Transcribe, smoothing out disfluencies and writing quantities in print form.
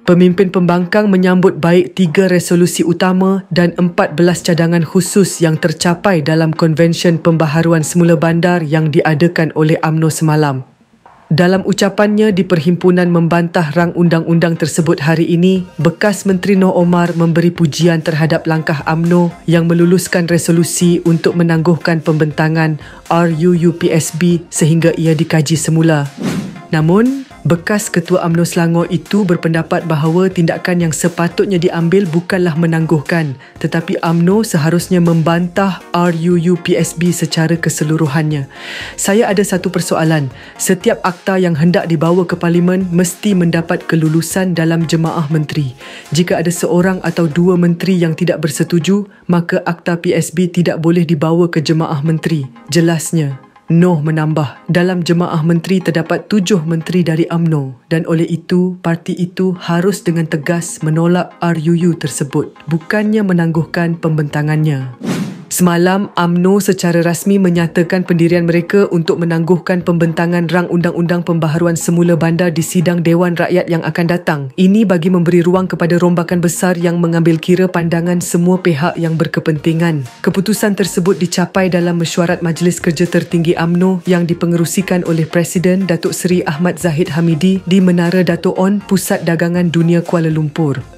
Pemimpin pembangkang menyambut baik 3 resolusi utama dan 14 cadangan khusus yang tercapai dalam Konvensyen Pembaharuan Semula Bandar yang diadakan oleh UMNO semalam. Dalam ucapannya di perhimpunan membantah rang undang-undang tersebut hari ini, bekas Menteri Noh Omar memberi pujian terhadap langkah UMNO yang meluluskan resolusi untuk menangguhkan pembentangan RUU-PSB sehingga ia dikaji semula. Namun, bekas Ketua UMNO Selangor itu berpendapat bahawa tindakan yang sepatutnya diambil bukanlah menangguhkan, tetapi UMNO seharusnya membantah RUU-PSB secara keseluruhannya. Saya ada satu persoalan. Setiap akta yang hendak dibawa ke Parlimen mesti mendapat kelulusan dalam jemaah menteri. Jika ada seorang atau 2 menteri yang tidak bersetuju, maka akta PSB tidak boleh dibawa ke jemaah menteri. Jelasnya. Noh menambah, dalam jemaah menteri terdapat 7 menteri dari UMNO dan oleh itu, parti itu harus dengan tegas menolak RUU tersebut, bukannya menangguhkan pembentangannya. Semalam, UMNO secara rasmi menyatakan pendirian mereka untuk menangguhkan pembentangan rang undang-undang pembaharuan semula bandar di sidang Dewan Rakyat yang akan datang. Ini bagi memberi ruang kepada rombakan besar yang mengambil kira pandangan semua pihak yang berkepentingan. Keputusan tersebut dicapai dalam mesyuarat Majlis Kerja Tertinggi UMNO yang dipengerusikan oleh Presiden Datuk Seri Ahmad Zahid Hamidi di Menara Dato' On, Pusat Dagangan Dunia Kuala Lumpur.